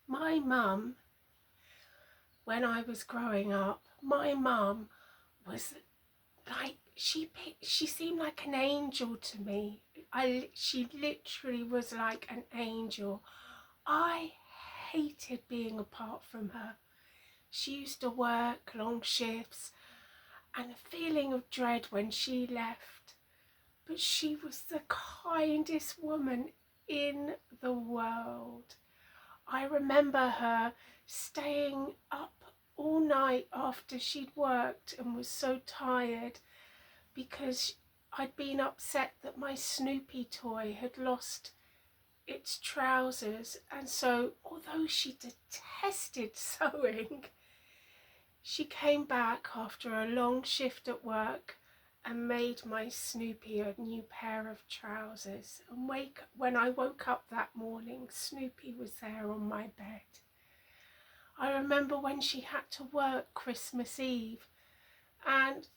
My mum, when I was growing up, my mum was like, she seemed like an angel to me. She literally was like an angel. I hated being apart from her. She used to work long shifts and a feeling of dread when she left. But she was the kindest woman in the world. I remember her staying up all night after she'd worked and was so tired because I'd been upset that my Snoopy toy had lost its trousers, and so although she detested sewing, she came back after a long shift at work and made my Snoopy a new pair of trousers. And when I woke up that morning, Snoopy was there on my bed. I remember when she had to work Christmas Eve, and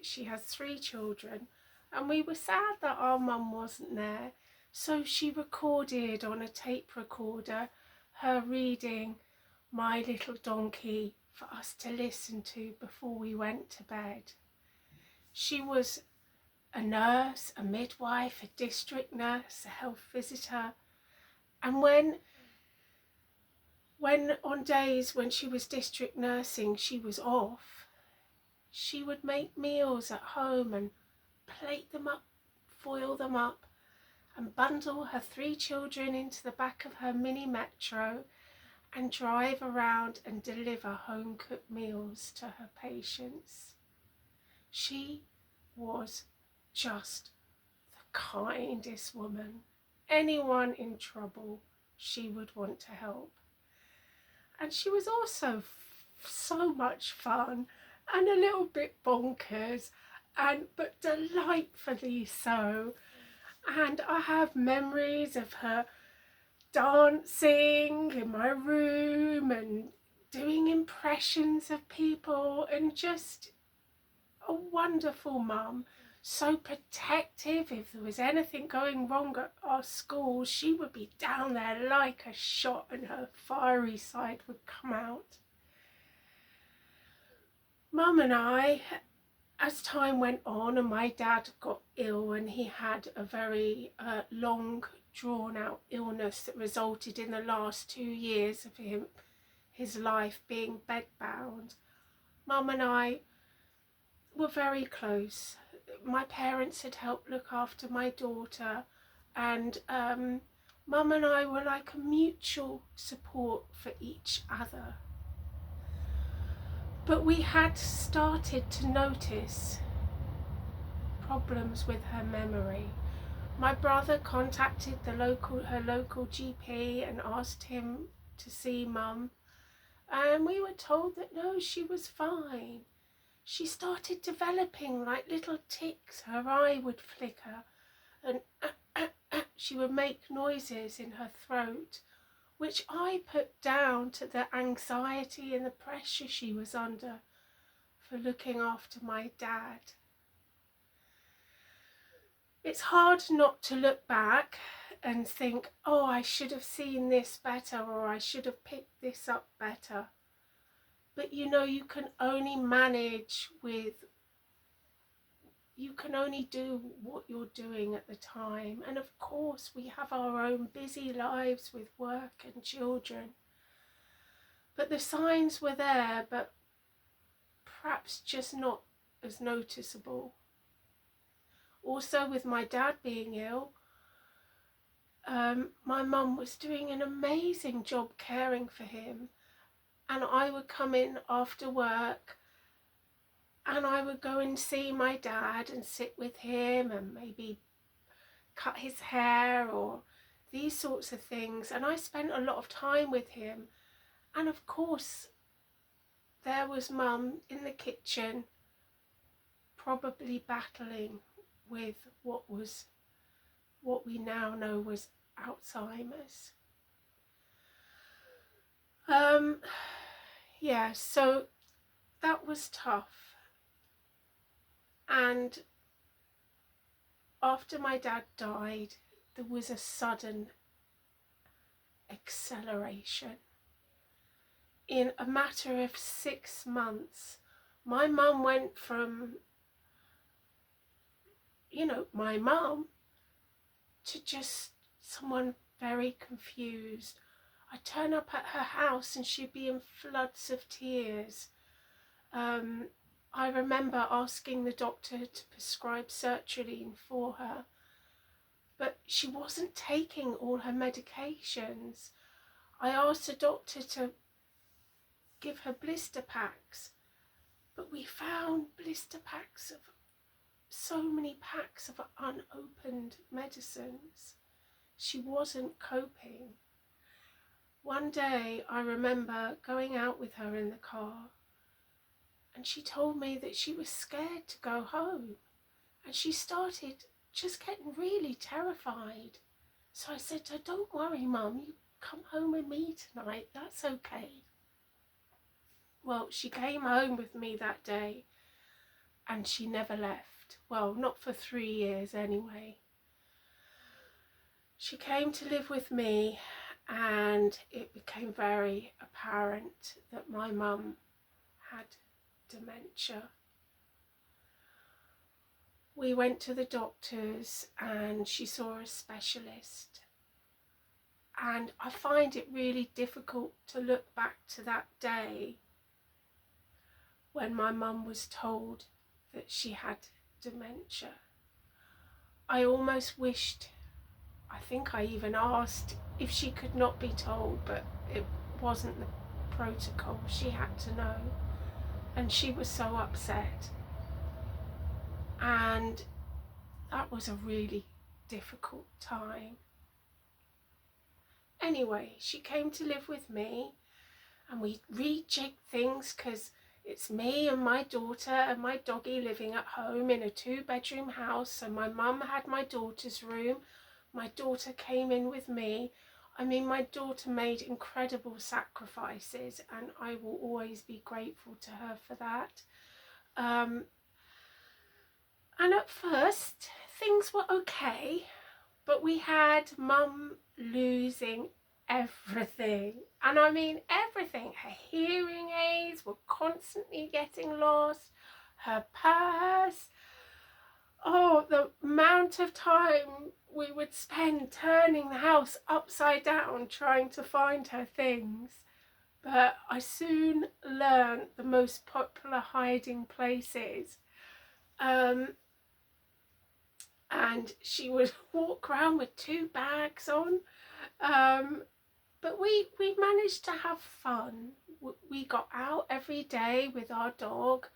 she has three children, and we were sad that our mum wasn't there. So she recorded on a tape recorder her reading My Little Donkey for us to listen to before we went to bed. She was a nurse, a midwife, a district nurse, a health visitor, and when on days when she was district nursing she was off, she would make meals at home and plate them up, foil them up, and bundle her three children into the back of her mini metro and drive around and deliver home-cooked meals to her patients. She was just the kindest woman. Anyone in trouble, she would want to help. And she was also so much fun and a little bit bonkers, but delightfully so. And I have memories of her dancing in my room and doing impressions of people, and just a wonderful mum. So protective. If there was anything going wrong at our school, she would be down there like a shot and her fiery side would come out. Mum and I, as time went on and my dad got ill and he had a very long drawn out illness that resulted in the last 2 years of his life being bedbound, Mum and I were very close. My parents had helped look after my daughter, and Mum and I were like a mutual support for each other. But we had started to notice problems with her memory. My brother contacted her local GP and asked him to see Mum, and we were told that no, she was fine. She started developing like little tics. Her eye would flicker and she would make noises in her throat, which I put down to the anxiety and the pressure she was under for looking after my dad. It's hard not to look back and think, oh, I should have seen this better, or I should have picked this up better. But you know, you can only do what you're doing at the time. And of course, we have our own busy lives with work and children. But the signs were there, but perhaps just not as noticeable. Also, with my dad being ill, my mum was doing an amazing job caring for him, and I would come in after work and I would go and see my dad and sit with him and maybe cut his hair or these sorts of things, and I spent a lot of time with him. And of course there was Mum in the kitchen, probably battling with what we now know was Alzheimer's. Yeah, so that was tough. And after my dad died, there was a sudden acceleration. In a matter of 6 months, my mum went from, my mum to just someone very confused. I'd turn up at her house and she'd be in floods of tears. I remember asking the doctor to prescribe sertraline for her, but she wasn't taking all her medications. I asked the doctor to give her blister packs, but we found blister packs of so many packs of unopened medicines. She wasn't coping. One day I remember going out with her in the car, and she told me that she was scared to go home, and she started just getting really terrified. So I said to her, "Don't worry, Mum, you come home with me tonight, that's okay." Well, she came home with me that day and she never left. Well, not for 3 years anyway. She came to live with me, and it became very apparent that my mum had dementia. We went to the doctors and she saw a specialist, and I find it really difficult to look back to that day when my mum was told that she had dementia. I almost wished, I think I even asked if she could not be told, but it wasn't the protocol. She had to know, and she was so upset. And that was a really difficult time. Anyway, she came to live with me, and we rejigged things because it's me and my daughter and my doggy living at home in a 2-bedroom house. So my mum had my daughter's room. My daughter came in with me. I mean, my daughter made incredible sacrifices, and I will always be grateful to her for that. And at first, things were okay, but we had Mum losing everything. And I mean everything. Her hearing aids were constantly getting lost, her purse. Oh, the amount of time we would spend turning the house upside down trying to find her things. But I soon learned the most popular hiding places. And she would walk around with 2 bags on. But we managed to have fun. We got out every day with our dog,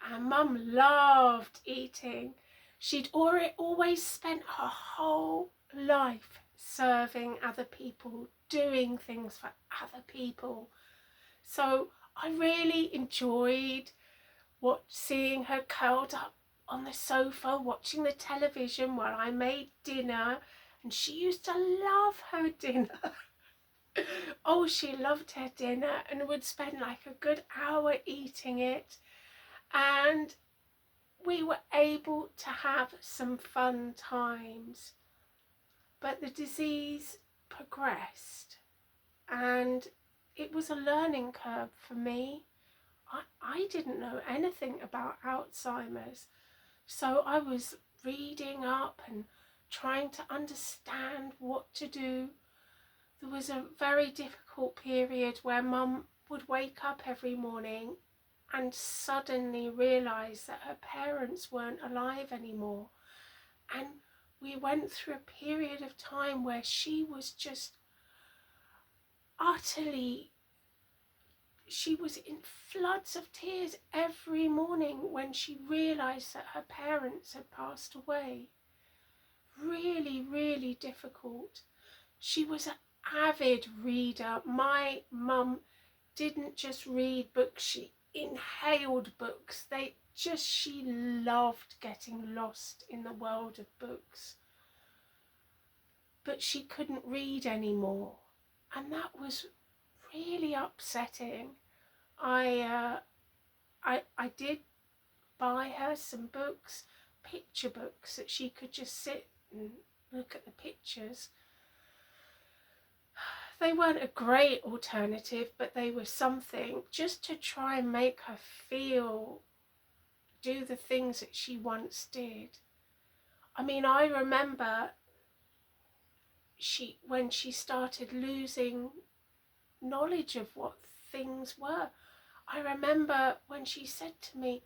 and Mum loved eating. She'd always spent her whole life serving other people, doing things for other people. So I really enjoyed seeing her curled up on the sofa watching the television while I made dinner, and she used to love her dinner. Oh, she loved her dinner and would spend like a good hour eating it, and we were able to have some fun times. But the disease progressed, and it was a learning curve for me. I didn't know anything about Alzheimer's, so I was reading up and trying to understand what to do. There was a very difficult period where Mum would wake up every morning and suddenly realise that her parents weren't alive anymore. And we went through a period of time where she was just she was in floods of tears every morning when she realised that her parents had passed away. Really, really difficult. She was an avid reader. My mum didn't just read books, she inhaled books. She loved getting lost in the world of books. But she couldn't read anymore, and that was really upsetting. I did buy her some books, picture books, that she could just sit and look at the pictures. they weren't a great alternative, but they were something just to try and make her do the things that she once did. I mean, I remember when she started losing knowledge of what things were. I remember when she said to me,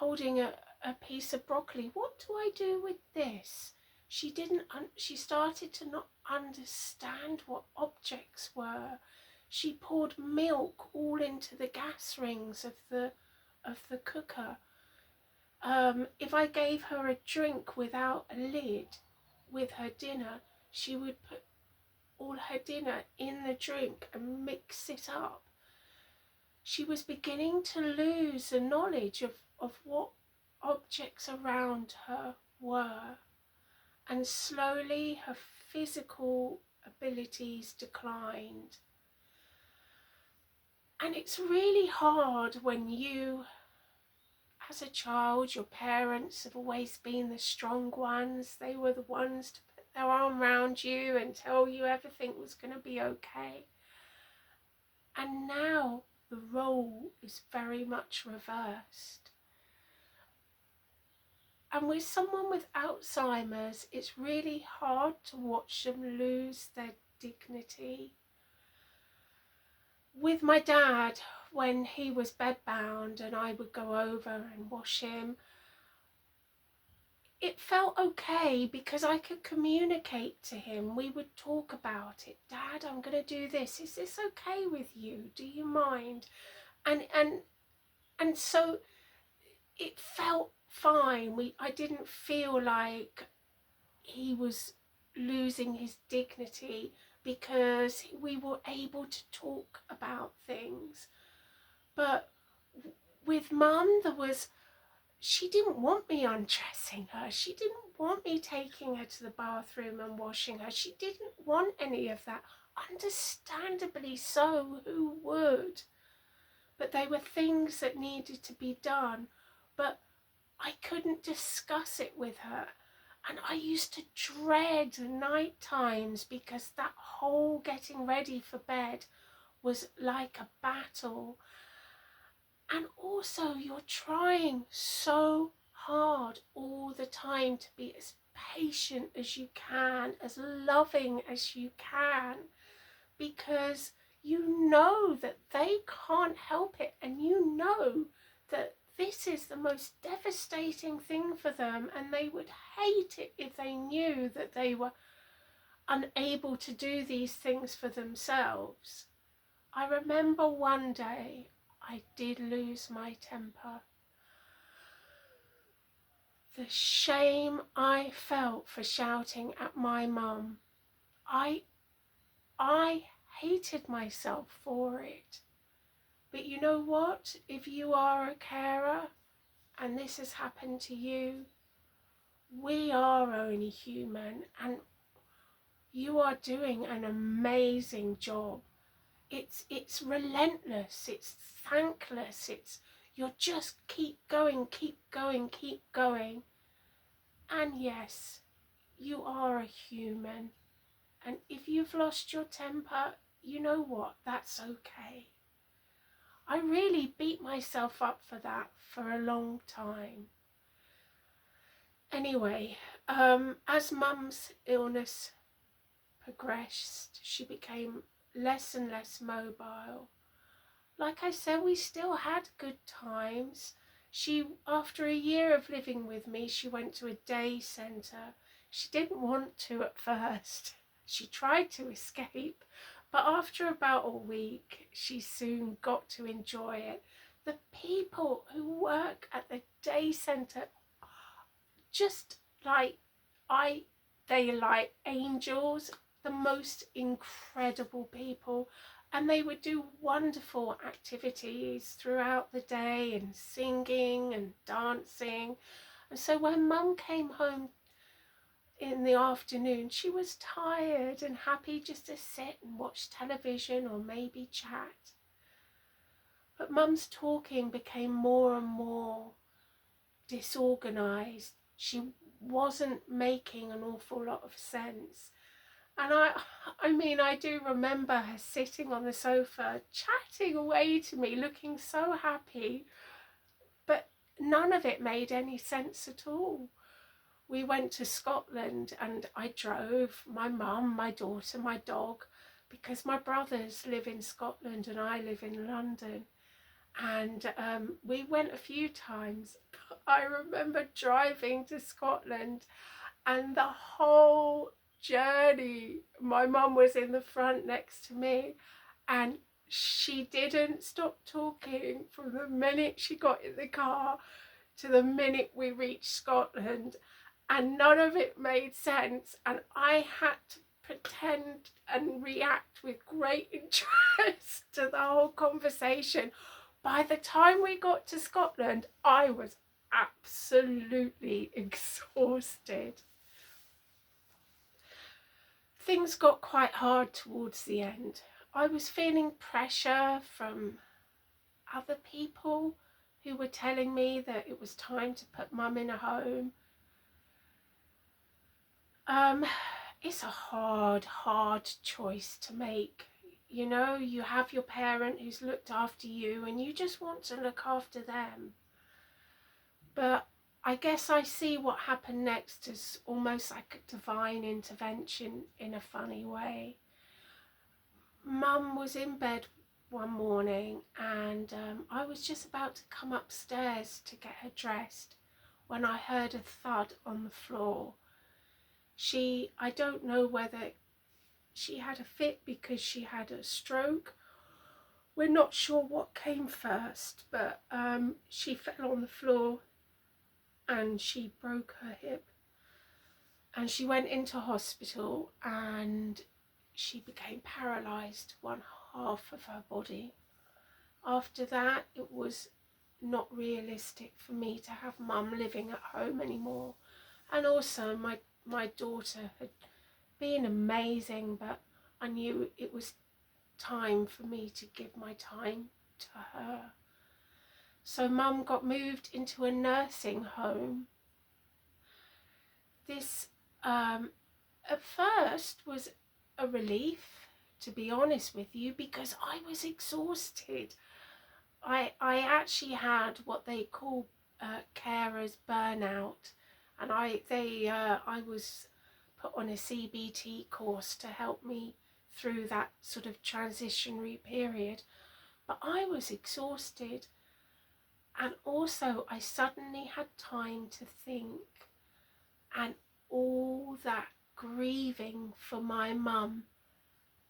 holding a piece of broccoli, "What do I do with this?" She started to not understand what objects were. She poured milk all into the gas rings of the cooker. If I gave her a drink without a lid with her dinner, she would put all her dinner in the drink and mix it up. She was beginning to lose the knowledge of what objects around her were, and slowly her physical abilities declined. And it's really hard when you, as a child, your parents have always been the strong ones. They were the ones to put their arm around you and tell you everything was going to be okay. And now the role is very much reversed. And with someone with Alzheimer's, it's really hard to watch them lose their dignity. With my dad, when he was bedbound and I would go over and wash him, it felt okay because I could communicate to him. We would talk about it. "Dad, I'm going to do this. Is this okay with you? Do you mind?" And so it felt fine. I didn't feel like he was losing his dignity because we were able to talk about things. But with Mum, she didn't want me undressing her. She didn't want me taking her to the bathroom and washing her. She didn't want any of that. Understandably so, who would? But they were things that needed to be done. But I couldn't discuss it with her. And I used to dread night times because that whole getting ready for bed was like a battle. And also you're trying so hard all the time to be as patient as you can, as loving as you can, because you know that they can't help it, and you know that this is the most devastating thing for them, and they would hate it if they knew that they were unable to do these things for themselves. I remember one day I did lose my temper. The shame I felt for shouting at my mum, I hated myself for it. But you know what? If you are a carer and this has happened to you, we are only human, and you are doing an amazing job. It's relentless, it's thankless, you're just keep going. And yes, you are a human. And if you've lost your temper, you know what? That's okay. I really beat myself up for that for a long time. Anyway, as Mum's illness progressed, she became less and less mobile. Like I said, we still had good times. After a year of living with me, she went to a day centre. She didn't want to at first. She tried to escape, but after about a week, she soon got to enjoy it. The people who work at the day centre, just like they're like angels, the most incredible people. And they would do wonderful activities throughout the day, and singing and dancing. And so when Mum came home in the afternoon, she was tired and happy just to sit and watch television or maybe chat. But Mum's talking became more and more disorganised. She wasn't making an awful lot of sense. And I mean, I do remember her sitting on the sofa, chatting away to me, looking so happy, but none of it made any sense at all. We went to Scotland and I drove my mum, my daughter, my dog, because my brothers live in Scotland and I live in London. And we went a few times. I remember driving to Scotland, and the whole journey, my mum was in the front next to me, and she didn't stop talking from the minute she got in the car to the minute we reached Scotland, and none of it made sense, and I had to pretend and react with great interest to the whole conversation. By the time we got to Scotland, I was absolutely exhausted. Things got quite hard towards the end. I was feeling pressure from other people who were telling me that it was time to put mum in a home. It's a hard choice to make. You know, you have your parent who's looked after you and you just want to look after them. But I guess I see what happened next as almost like a divine intervention in a funny way. Mum was in bed one morning and I was just about to come upstairs to get her dressed when I heard a thud on the floor. I don't know whether she had a fit because she had a stroke. We're not sure what came first, but she fell on the floor and she broke her hip. And she went into hospital and she became paralysed, one half of her body. After that, it was not realistic for me to have mum living at home anymore. And also my daughter had been amazing, but I knew it was time for me to give my time to her. So mum got moved into a nursing home. This at first was a relief, to be honest with you, because I was exhausted. I actually had what they call carers burnout, and I was put on a CBT course to help me through that sort of transitionary period. But I was exhausted, and also I suddenly had time to think, and all that grieving for my mum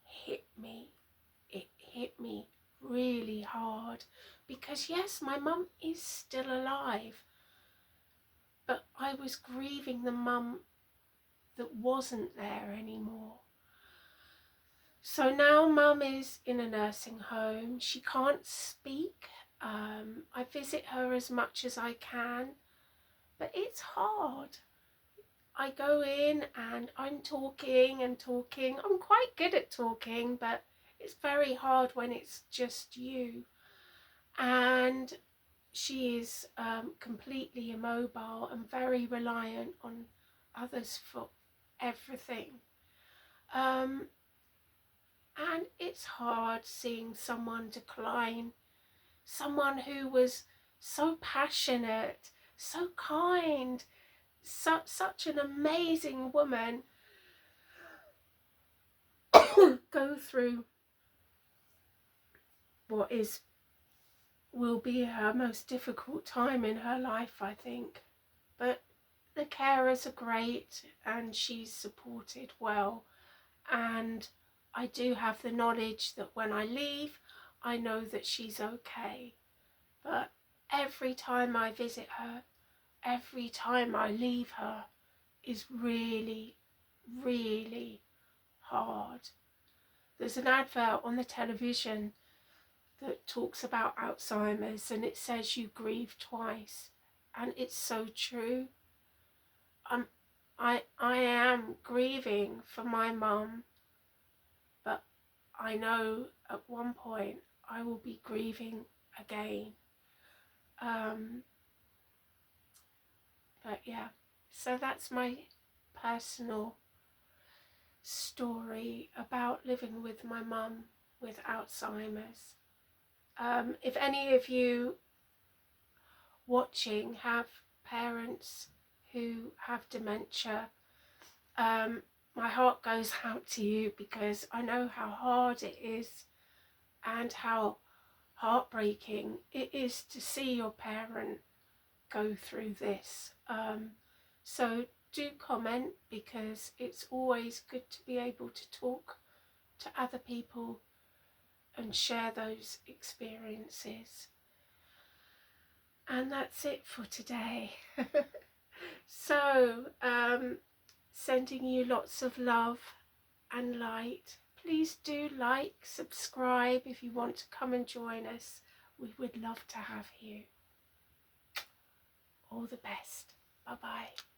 hit me. It hit me really hard because yes, my mum is still alive, but I was grieving the mum that wasn't there anymore. So now mum is in a nursing home. She can't speak. I visit her as much as I can, but it's hard. I go in and I'm talking and talking. I'm quite good at talking, but it's very hard when it's just you. And she is completely immobile and very reliant on others for everything. And it's hard seeing someone decline, someone who was so passionate, so kind, such an amazing woman, go through what will be her most difficult time in her life, I think. But the carers are great and she's supported well, and I do have the knowledge that when I leave, I know that she's okay. But every time I visit her, every time I leave her is really, really hard. There's an advert on the television that talks about Alzheimer's and it says you grieve twice, and it's so true. I am grieving for my mum, but I know at one point I will be grieving again. But yeah, so that's my personal story about living with my mum with Alzheimer's. If any of you watching have parents who have dementia, my heart goes out to you, because I know how hard it is and how heartbreaking it is to see your parent go through this. So do comment, because it's always good to be able to talk to other people and share those experiences. And that's it for today. So sending you lots of love and light. Please do like, subscribe if you want to come and join us. We would love to have you. All the best. Bye bye.